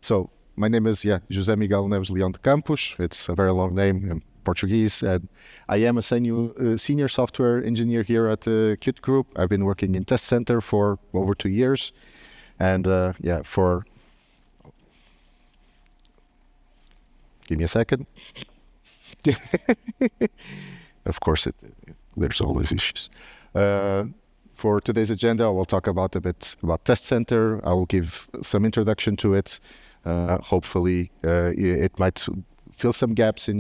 So my name is José Miguel Neves Leão de Campos. It's a very long name in Portuguese, and I am a senior software engineer here at Qt Group. I've been working in Testcenter for over 2 years, and give me a second. Of course, there's always issues. For today's agenda, I will talk a bit about Testcenter. I will give some introduction to it. Hopefully, it might fill some gaps in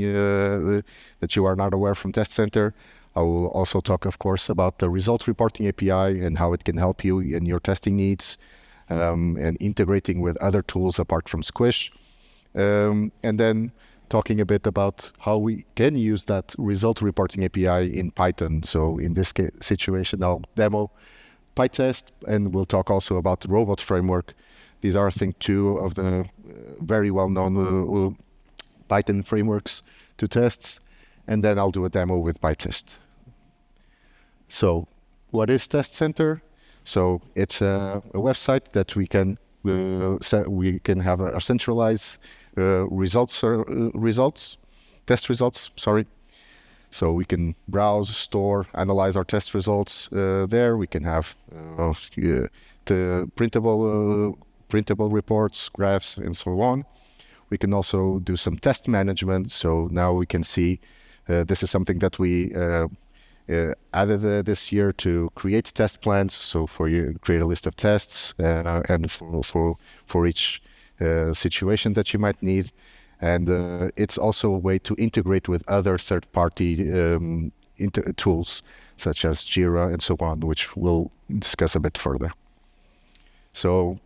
that you are not aware from Testcenter. I will also talk, of course, about the result reporting API and how it can help you in your testing needs, and integrating with other tools apart from Squish. And then talking a bit about how we can use that result reporting API in Python. So in this situation, I'll demo PyTest, and we'll talk also about the robot framework. These are, I think, two of the very well-known Python frameworks to tests. And then I'll do a demo with PyTest. So what is Testcenter? So it's a website that we can have a centralized test results. So we can browse, store, analyze our test results there. We can have the printable reports, graphs, and so on. We can also do some test management. So now we can see this is something that we added this year to create test plans. So for you, create a list of tests and for each situation that you might need. And it's also a way to integrate with other third-party tools, such as Jira and so on, which we'll discuss a bit further. So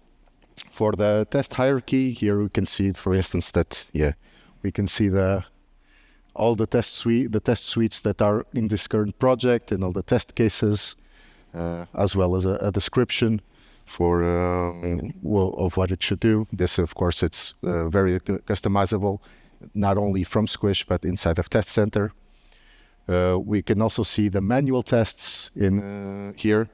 for the test hierarchy, here we can see, for instance, that we can see all the test suites that are in this current project and all the test cases, as well as a description for of what it should do. This, of course, it's very customizable, not only from Squish but inside of Testcenter. We can also see the manual tests in here.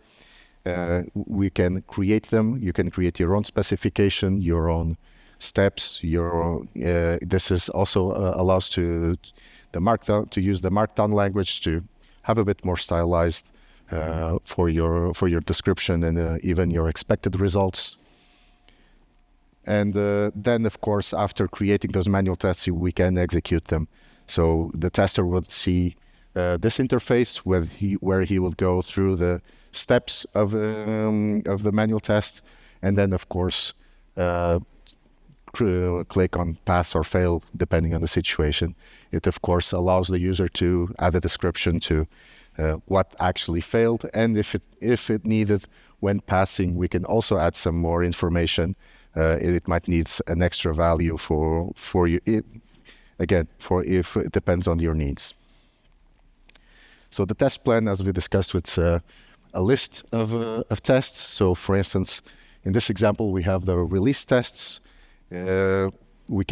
We can create them. You can create your own specification, your own steps. This is also allows to use the Markdown language to have a bit more stylized for your description and even your expected results. And then, of course, after creating those manual tests, we can execute them. So the tester would see this interface where he will go through the steps of the manual test, and then, of course, click on pass or fail depending on the situation. It, of course, allows the user to add a description to what actually failed, and if it needed, when passing, we can also add some more information. It might need an extra value for you. If it depends on your needs. So the test plan, as we discussed, it's a list of tests. So, for instance, in this example, we have the release tests. We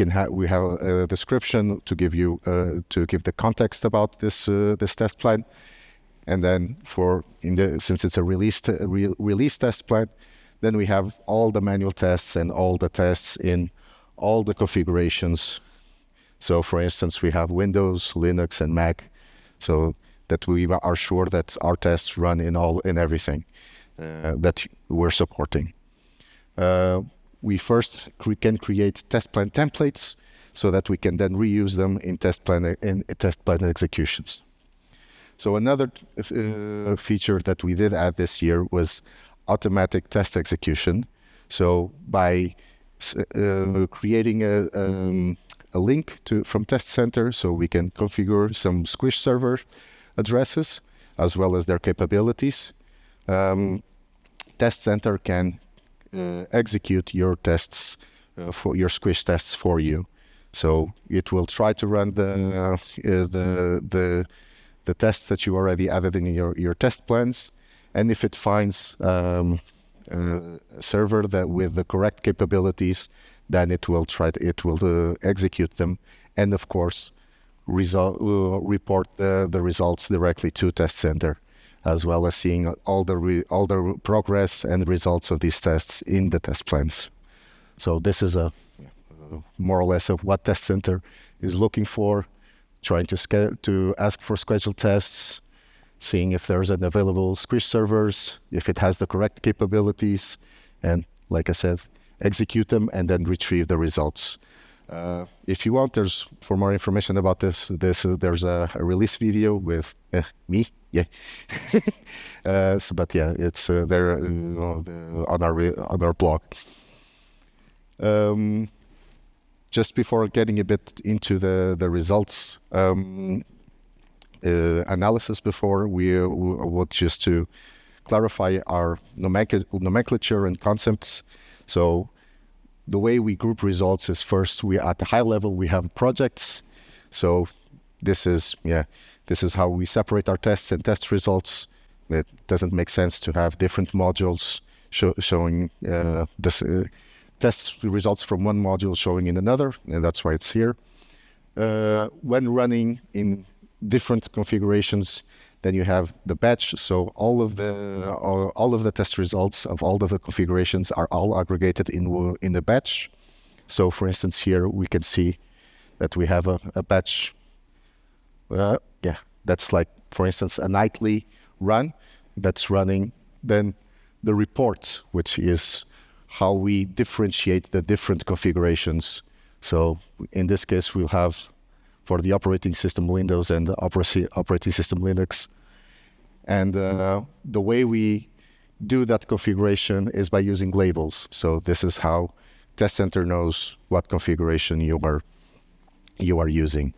have a description to give the context about this test plan. And then since it's a release test plan, then we have all the manual tests and all the tests in all the configurations. So for instance, we have Windows, Linux, and Mac, so that we are sure that our tests run in everything that we're supporting. We first can create test plan templates so that we can then reuse them in test plan executions. So another feature that we did add this year was automatic test execution. So by creating a link from Testcenter, so we can configure some Squish server addresses as well as their capabilities. Testcenter can execute your tests for your Squish tests for you. So it will try to run the tests that you already added in your test plans, and if it finds a server that with the correct capabilities, then it will execute them, and of course report the results directly to Testcenter, as well as seeing all the progress and results of these tests in the test plans. So this is a more or less of what Testcenter is looking for, trying to ask for scheduled tests, seeing if there's an available Squish servers, if it has the correct capabilities, and like I said, execute them and then retrieve the results. If you want, for more information about this, there's a release video with me. Yeah. But yeah, it's there on our blog. Just before getting a bit into the results analysis, before we would just to clarify our nomenclature and concepts. So the way we group results is first, at the high level, we have projects. So this is how we separate our tests and test results. It doesn't make sense to have different modules showing test results from one module showing in another, and that's why it's here. When running in different configurations, then you have the batch. So all of the test results of all of the configurations are all aggregated in a batch. So for instance, here we can see that we have a batch. That's like, for instance, a nightly run that's running. Then the report, which is how we differentiate the different configurations. So in this case, we'll have for the operating system Windows and the operating system Linux. And the way we do that configuration is by using labels. So this is how Testcenter knows what configuration you are using.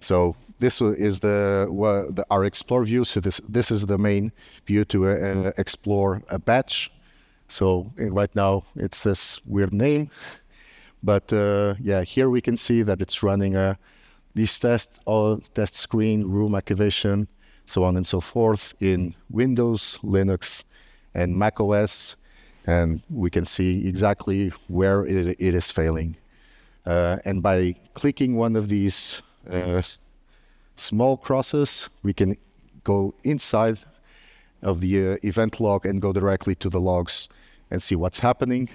So this is our explore view. So this is the main view to explore a batch. So right now it's this weird name, but here we can see that it's running these test screen, room activation, so on and so forth in Windows, Linux, and Mac OS, and we can see exactly where it is failing. And by clicking one of these small crosses, we can go inside of the event log and go directly to the logs and see what's happening.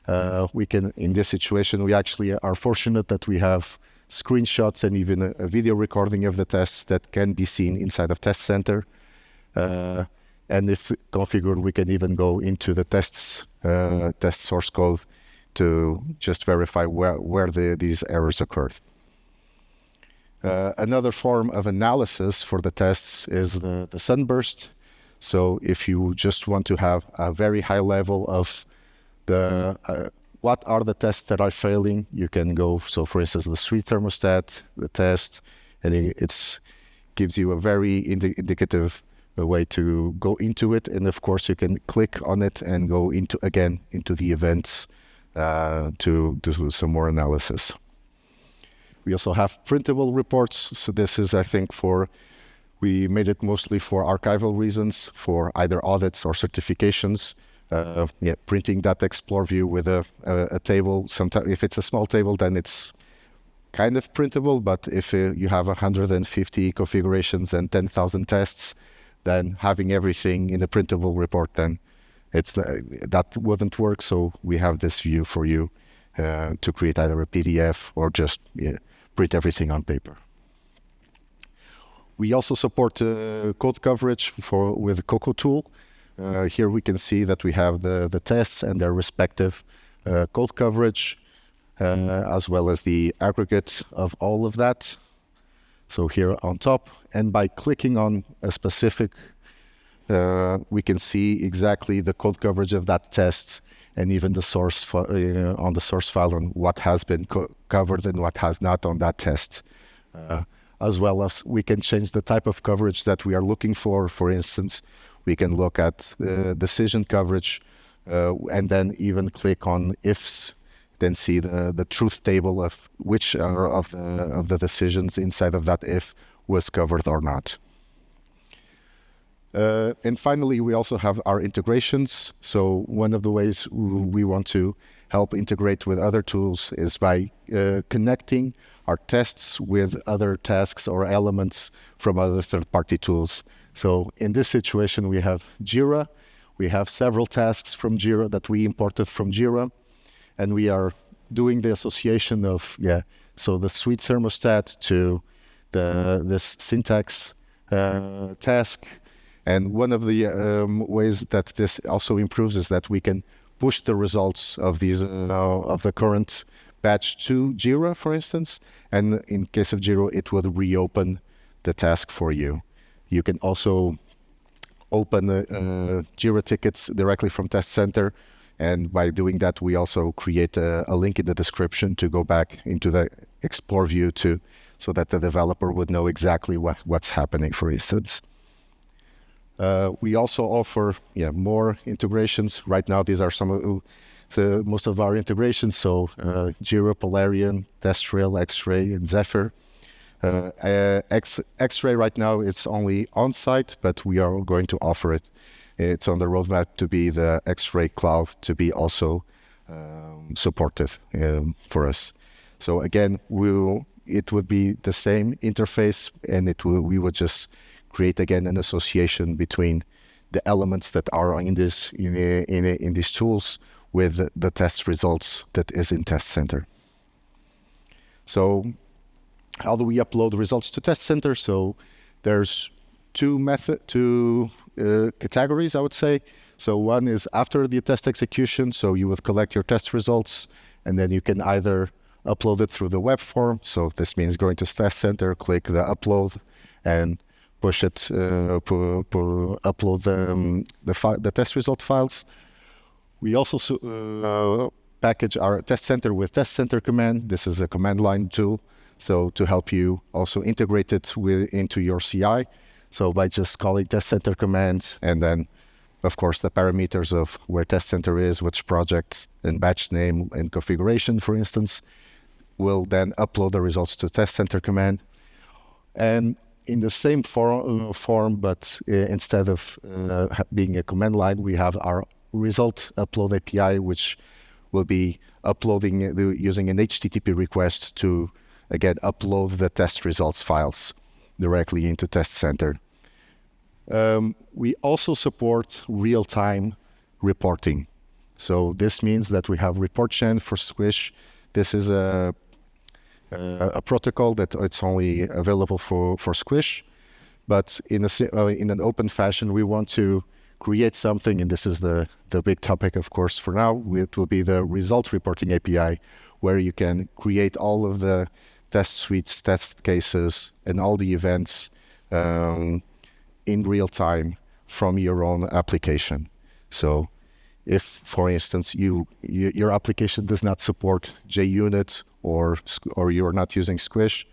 In this situation, we actually are fortunate that we have screenshots and even a video recording of the tests that can be seen inside of Testcenter. And if configured, we can even go into the test source code to just verify where these errors occurred. Another form of analysis for the tests is the sunburst. So if you just want to have a very high level of what are the tests that are failing, you can go, so for instance, the suite thermostat, the test, and it gives you a very indicative way to go into it. And of course, you can click on it and go into the events to do some more analysis. We also have printable reports. So this is, I think, we made it mostly for archival reasons, for either audits or certifications. Printing that explore view with a table. Sometimes, if it's a small table, then it's kind of printable. But if you have 150 configurations and 10,000 tests, then having everything in a printable report, then that wouldn't work. So we have this view for you to create either a PDF or just print everything on paper. We also support code coverage with the Cocoa tool. Here we can see that we have the tests and their respective code coverage, as well as the aggregate of all of that. So here on top, and by clicking on a specific, we can see exactly the code coverage of that test, and even the source on the source file on what has been covered and what has not on that test. As well as we can change the type of coverage that we are looking for. For instance, we can look at decision coverage and then even click on ifs, then see the truth table of which of the decisions inside of that if was covered or not. And finally, we also have our integrations. So one of the ways we want to help integrate with other tools is by connecting our tests with other tasks or elements from other third-party tools. So in this situation, we have Jira. We have several tasks from Jira that we imported from Jira, and we are doing the association of, so the suite thermostat to this syntax task. And one of the ways that this also improves is that we can push the results of these of the current batch to Jira, for instance. And in case of Jira, it would reopen the task for you. You can also open Jira tickets directly from Testcenter. And by doing that, we also create a link in the description to go back into the Explore view too, so that the developer would know exactly what's happening, for instance. We also offer more integrations. Right now, these are some of most of our integrations. So Jira, Polarian, TestRail, X-Ray, and Zephyr. X-Ray right now, it's only on-site, but we are going to offer it. It's on the roadmap to be the X-Ray cloud to be also supportive for us. So again, it would be the same interface, and we would just create again an association between the elements that are in these tools with the test results that is in Testcenter. So how do we upload the results to Testcenter? So there's two categories, I would say. So one is after the test execution. So you would collect your test results, and then you can either upload it through the web form. So this means going to Testcenter, click the upload, and push it, upload the test result files. We also package our Testcenter with Testcenter command. This is a command line tool, so to help you also integrate it into your CI. So by just calling Testcenter commands, and then, of course, the parameters of where Testcenter is, which project, and batch name and configuration, for instance, will then upload the results to Testcenter command. And in the same form, but instead of being a command line, we have our result upload API, which will be uploading using an HTTP request to, again, upload the test results files directly into Testcenter. We also support real-time reporting. So this means that we have ReportGen for Squish. This is a protocol that it's only available for Squish, but in an open fashion, we want to create something, and this is the big topic, of course, for now. It will be the result reporting API, where you can create all of the test suites, test cases, and all the events in real time from your own application. So if, for instance, your application does not support JUnit or you're not using Squish,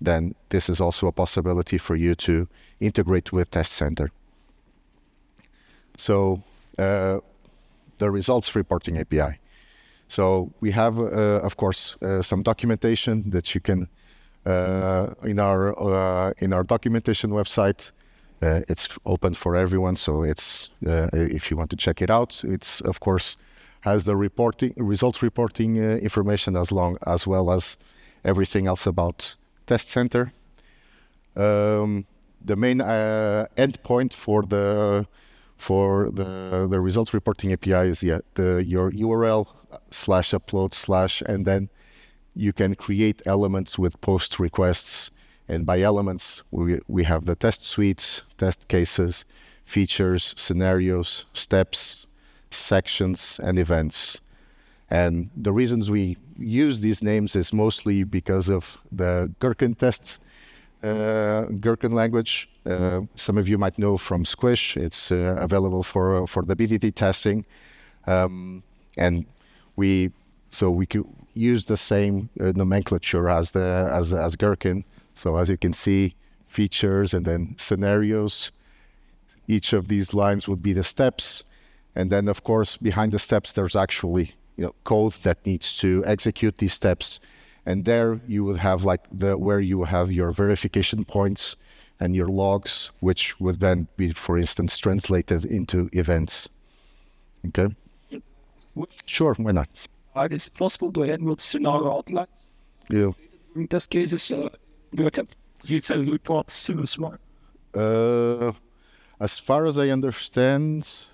then this is also a possibility for you to integrate with Testcenter. So the results reporting API. So we have, of course, some documentation that you can in our documentation website. It's open for everyone, so it's if you want to check it out, it's of course has the results reporting information as well as everything else about Testcenter. The main endpoint for the results reporting API is your URL /upload/ and then you can create elements with post requests. And by elements, we have the test suites, test cases, features, scenarios, steps, sections, and events. And the reasons we use these names is mostly because of the Gherkin Gherkin language. Some of you might know from Squish. It's available for the BTT testing. And we could use the same nomenclature as Gherkin. So as you can see, features and then scenarios. Each of these lines would be the steps. And then, of course, behind the steps, there's actually code that needs to execute these steps. And there you would have where you have your verification points and your logs, which would then be, for instance, translated into events. Okay? Sure, why not? Is it possible to add with scenario outlines? Yeah. In test cases, you can reports as well. As far as I understand,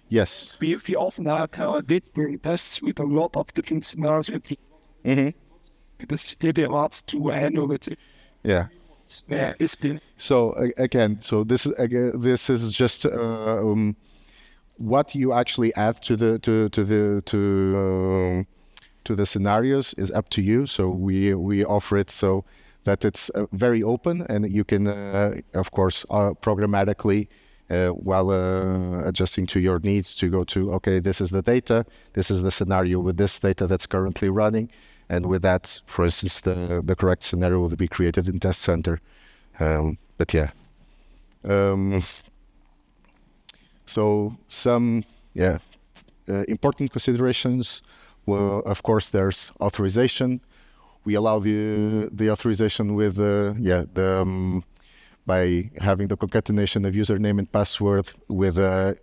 Yes. We also now did tests with a lot of different scenarios. Mm-hmm. This did a lot to handle it. Yeah. Yeah, it's been So again, so this is just what you actually add to the scenarios is up to you. So we offer it so that it's very open, and you can of course programmatically while adjusting to your needs to go to, okay, this is the data, this is the scenario with this data that's currently running, and with that, for instance, the correct scenario will be created in Testcenter. But yeah. So some important considerations. Well, of course, there's authorization. We allow the authorization with by having the concatenation of username and password with and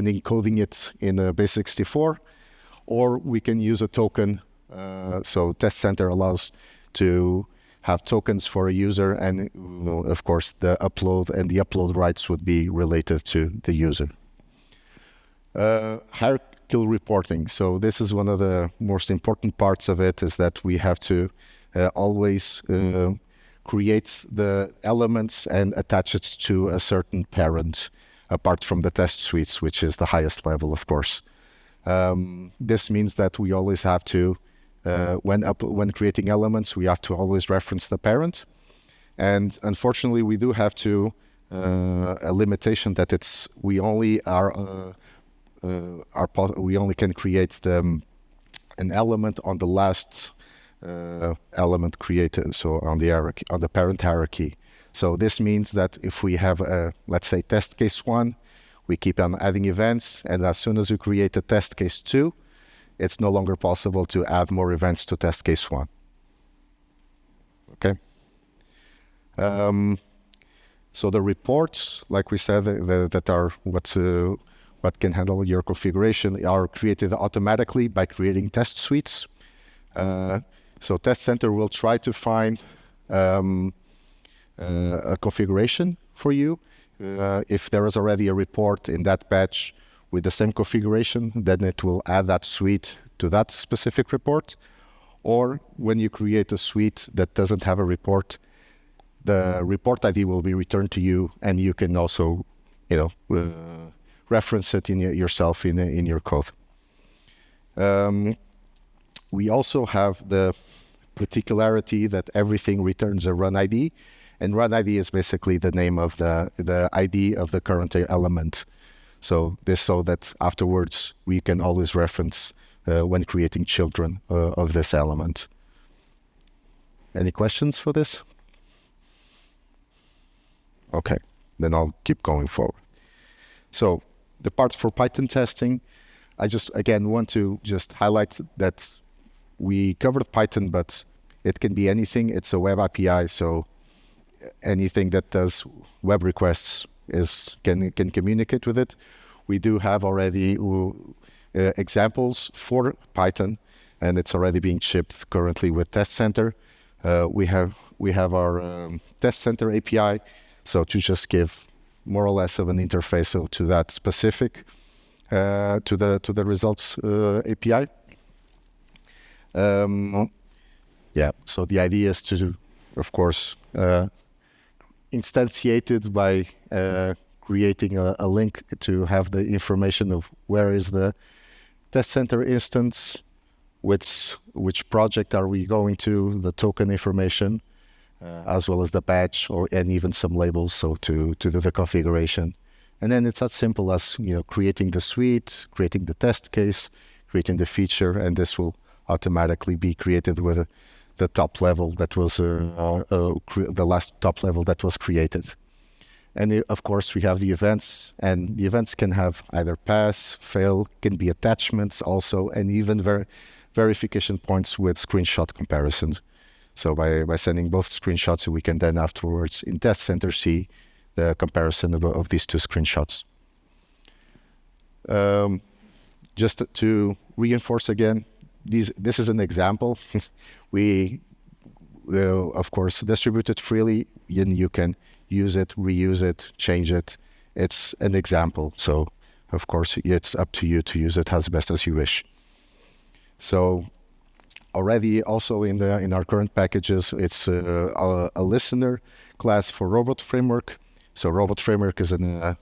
encoding it in a base64, or we can use a token. So Testcenter allows to have tokens for a user, and of course the upload rights would be related to the user. Hierarchical reporting. So this is one of the most important parts of it, is that we have to always create the elements and attach it to a certain parent, apart from the test suites, which is the highest level, of course. This means that we always have to, when creating elements, we have to always reference the parent. And unfortunately, we do have to a limitation that we only can create an element on the last element created, so on the hierarchy, on the parent hierarchy. So this means that if we have let's say test case 1, we keep on adding events, and as soon as we create a test case 2, it's no longer possible to add more events to test case 1. Okay. So the reports, like we said, that are what can handle your configuration, are created automatically by creating test suites. So Testcenter will try to find a configuration for you. If there is already a report in that batch with the same configuration, then it will add that suite to that specific report. Or when you create a suite that doesn't have a report, the report ID will be returned to you, and you can also, reference it yourself in your code. We also have the particularity that everything returns a run ID, and run ID is basically the name of the ID of the current element. So that afterwards we can always reference when creating children of this element. Any questions for this? Okay, then I'll keep going forward. So the parts for Python testing, I just again want to just highlight that we covered Python, but it can be anything. It's a web API, so anything that does web requests can communicate with it. We do have already examples for Python, and it's already being shipped currently with Testcenter. We have our Testcenter API, so to just give more or less of an interface to that specific to the results API. So the idea is to, of course, instantiate it by creating a link to have the information of where is the Testcenter instance, which project are we going to, the token information, as well as the batch, and even some labels, so to do the configuration. And then it's as simple as creating the suite, creating the test case, creating the feature, and this will automatically be created with the top level that was the last top level that was created. And of course we have the events, and the events can have either pass, fail, can be attachments also, and even verification points with screenshot comparisons. So by sending both screenshots, we can then afterwards in Testcenter see the comparison of these two screenshots. Just to reinforce again, this is an example. We of course distribute it freely, and you can use it, reuse it, change it. It's an example. So of course, it's up to you to use it as best as you wish. So already also in our current packages, it's a listener class for Robot Framework. So Robot Framework is an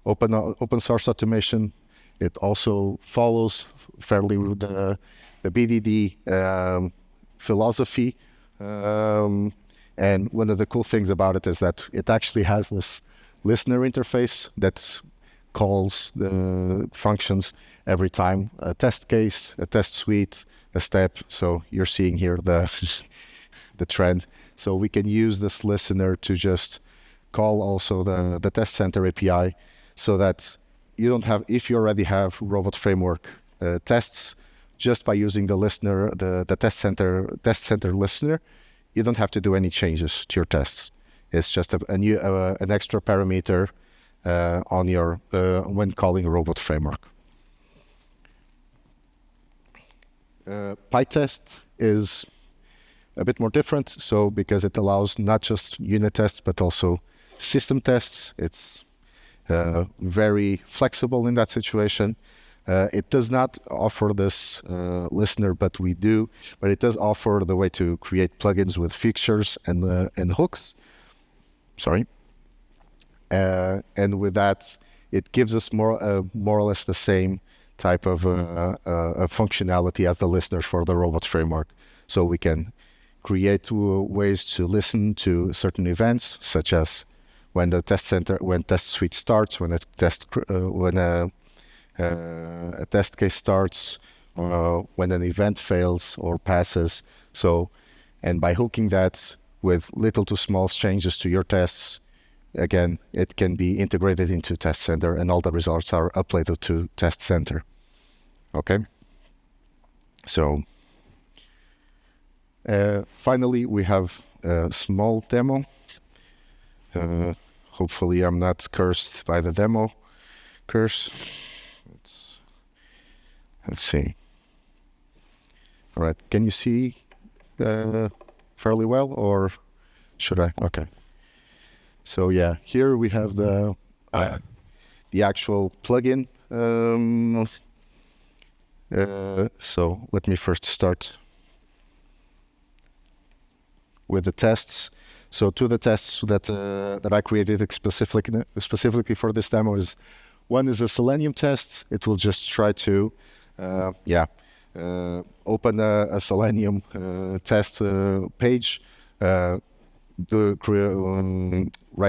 open source automation. It also follows fairly with the BDD philosophy. And one of the cool things about it is that it actually has this listener interface that calls the functions every time, a test case, a test suite, a step. So you're seeing here the trend. So we can use this listener to just call also the Testcenter API, so that you don't have, if you already have Robot Framework tests, just by using the listener, the Testcenter listener, you don't have to do any changes to your tests. It's just a new an extra parameter on your when calling Robot Framework. PyTest is a bit more different, so because it allows not just unit tests but also system tests. It's very flexible in that situation. It does not offer this listener, but it does offer the way to create plugins with fixtures and hooks. Sorry. And with that, it gives us more or less the same type of functionality as the listeners for the Robot Framework. So we can create ways to listen to certain events, such as when the when test suite starts, when a test case starts, when an event fails or passes. So, and by hooking that with little to small changes to your tests, again, it can be integrated into Testcenter, and all the results are uploaded to Testcenter. Okay. So, finally, we have a small demo. Hopefully, I'm not cursed by the demo curse. Let's see. All right. Can you see fairly well, or should I? Okay. So yeah, here we have the actual plugin. So let me first start with the tests. So to the tests that I created specifically for this demo is, one is a Selenium test. It will just try to open a Selenium test page, write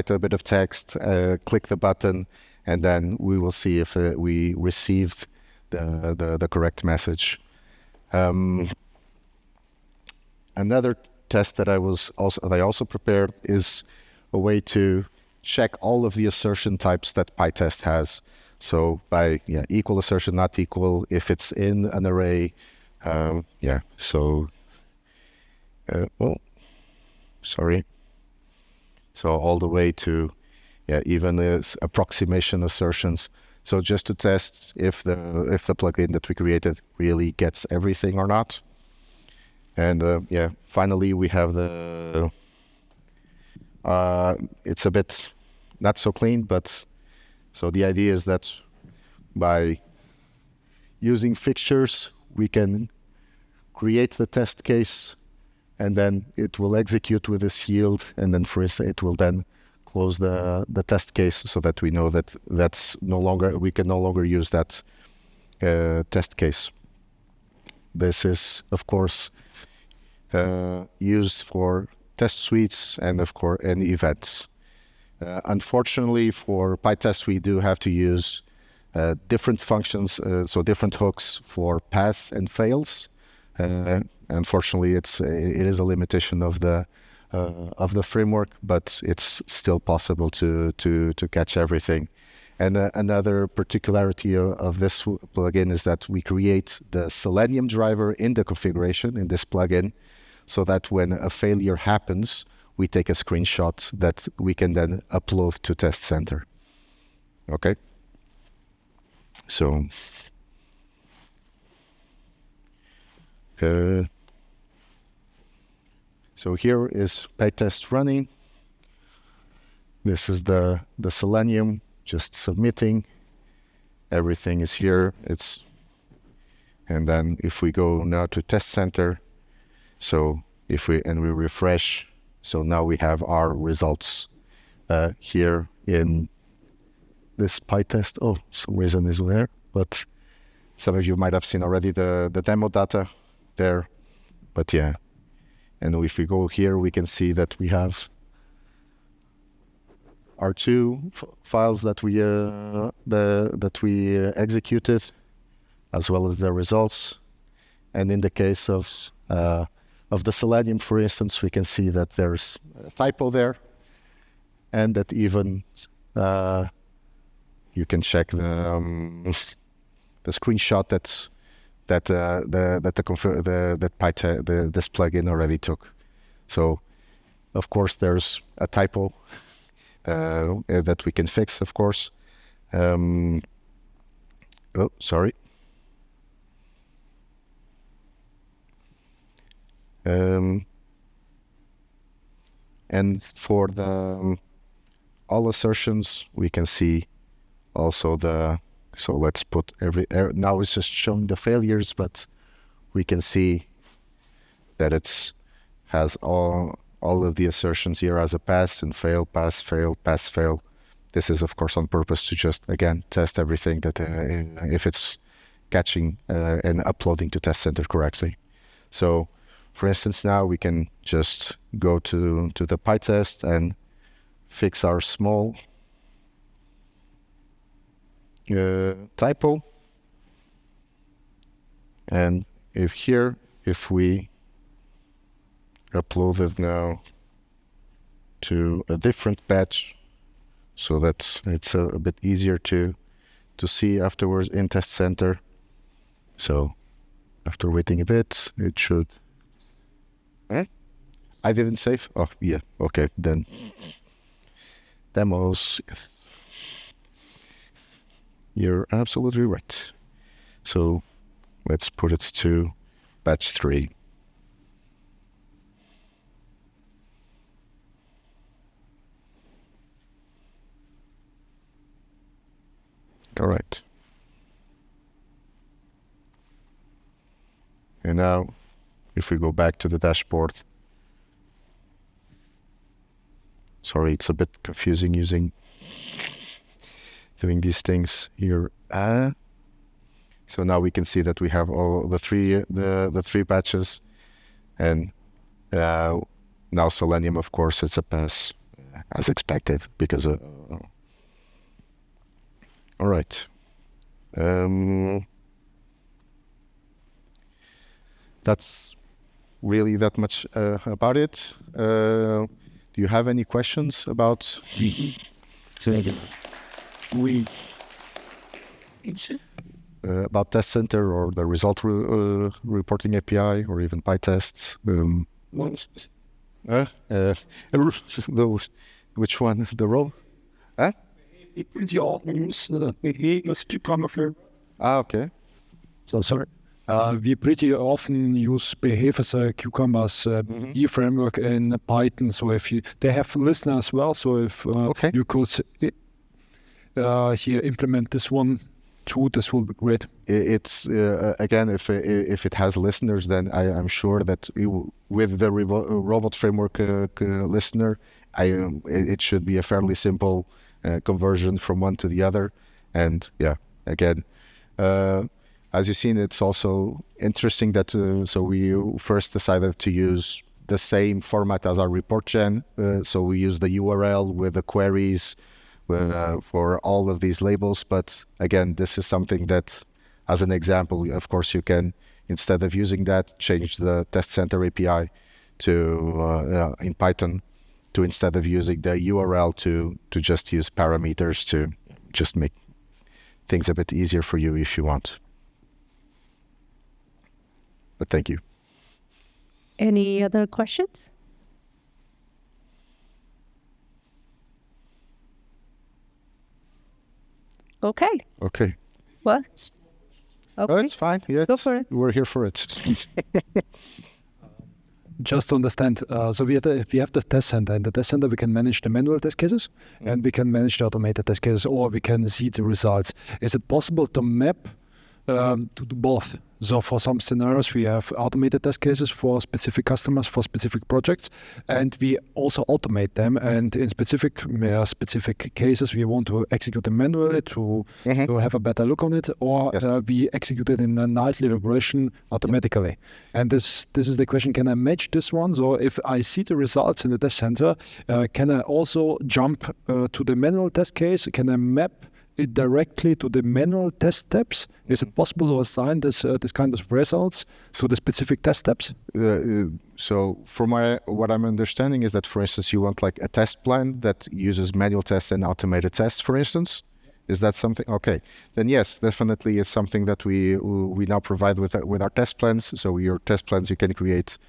a bit of text, click the button, and then we will see if we received the correct message. Another test that I also prepared is a way to check all of the assertion types that PyTest has. So by equal assertion, not equal, if it's in an array, So all the way to even as approximation assertions. So just to test if the plugin that we created really gets everything or not. And finally we have the it's a bit not so clean, but so the idea is that by using fixtures we can create the test case, and then it will execute with this yield, and then it will then close the test case, so that we know that we can no longer use that test case. This is of course used for test suites and events. Unfortunately for PyTest, we do have to use different functions, so different hooks for pass and fails. Unfortunately, it is a limitation of the framework, but it's still possible to catch everything. And another particularity of this plugin is that we create the Selenium driver in the configuration in this plugin, so that when a failure happens, we take a screenshot that we can then upload to Testcenter. Okay. So here is PyTest running. This is the Selenium just submitting, everything is here. And then if we go now to Testcenter, so if we refresh, so now we have our results here in this PyTest. Oh, some reason is there, but some of you might have seen already the demo data there. But yeah, and if we go here, we can see that we have our two files that we executed, as well as the results. And in the case of the Selenium, for instance, we can see that there's a typo there, and that even you can check the screenshot that this plugin already took. So, of course, there's a typo that we can fix, of course. Oh, sorry. And for the all assertions, we can see also so let's put now it's just showing the failures, but we can see that has all of the assertions here as a pass and fail, pass, fail, pass, fail. This is of course on purpose to just again test everything that if it's catching and uploading to Testcenter correctly. So for instance, now we can just go to the PyTest and fix our small typo. And if we upload it now to a different batch, so that it's a bit easier to see afterwards in Testcenter. So after waiting a bit, it should. I didn't save? Oh, yeah. Okay, then. Demos. You're absolutely right. So let's put it to batch 3. All right. And now, if we go back to the dashboard, sorry, it's a bit confusing doing these things here. So now we can see that we have all the three batches, and now Selenium, of course, it's a pass as expected because all right. That's really that much about it. Do you have any questions about about Testcenter or the result reporting API or even PyTest? Which one? The role? Pretty often use behaviors to come of your. Okay. So sorry. We pretty often use behaviors cucumbers D framework in Python. So if they have listener as well. So if you could here implement this one too, this will be great. It's again, if it has listeners, then I'm sure that with the robot framework listener, it should be a fairly simple conversion from one to the other. And yeah, again, as you've seen, it's also interesting that so we first decided to use the same format as our report gen. So we use the URL with the queries for all of these labels. But again, this is something that, as an example, of course, you can, instead of using that, change the Testcenter API to in Python to, instead of using the URL, to just use parameters to just make things a bit easier for you if you want. But thank you. Any other questions? Okay. Okay. What? Okay. Oh, it's fine. Yeah, Go for it. We're here for it. just to understand, so we have the test center. In the test center, we can manage the manual test cases and we can manage the automated test cases, or we can see the results. Is it possible to map to do both? So for some scenarios, we have automated test cases for specific customers, for specific projects, and we also automate them. And in specific cases, we want to execute them manually to have a better look on it, or we execute it in a nightly regression automatically. And this is the question: can I match this one? So if I see the results in the test center, can I also jump to the manual test case? Can I map it directly to the manual test steps? Is it possible to assign this kind of results to the specific test steps? So from what I'm understanding is that, for instance, you want like a test plan that uses manual tests and automated tests, for instance. Is that something? Okay, then yes, definitely is something that we now provide with our test plans. So your test plans, you can create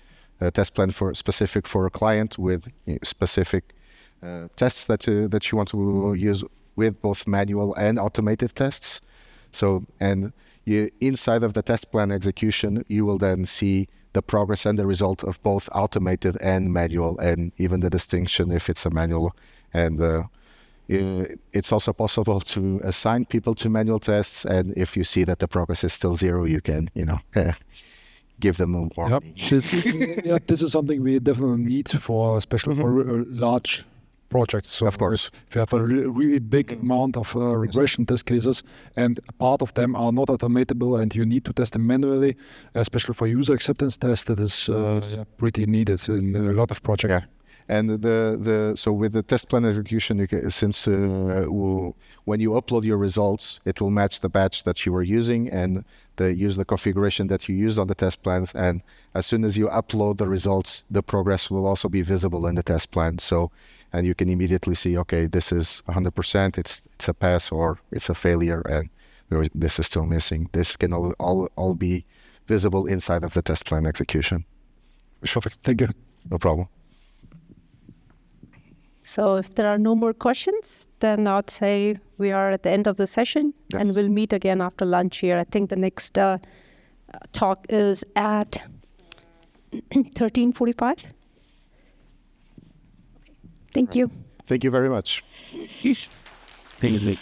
a test plan specific for a client with specific tests that you want to use, with both manual and automated tests. So, and inside of the test plan execution, you will then see the progress and the result of both automated and manual, and even the distinction if it's a manual. And it's also possible to assign people to manual tests, and if you see that the progress is still 0, you can, give them a warning. Yep. This is something we definitely need for, especially for large projects. So of course, if you have a really big amount of regression test cases, and part of them are not automatable, and you need to test them manually, especially for user acceptance tests, that is pretty needed in a lot of projects. Yeah. And so with the test plan execution, when you upload your results, it will match the batch that you were using and use the configuration that you used on the test plans. And as soon as you upload the results, the progress will also be visible in the test plan. So, and you can immediately see, okay, this is 100%, it's a pass, or it's a failure, and this is still missing. This can all be visible inside of the test plan execution. Perfect. Thank you. No problem. So if there are no more questions, then I'd say we are at the end of the session, and we'll meet again after lunch here. I think the next talk is at 13:45. Thank you. Thank you very much. Thank you.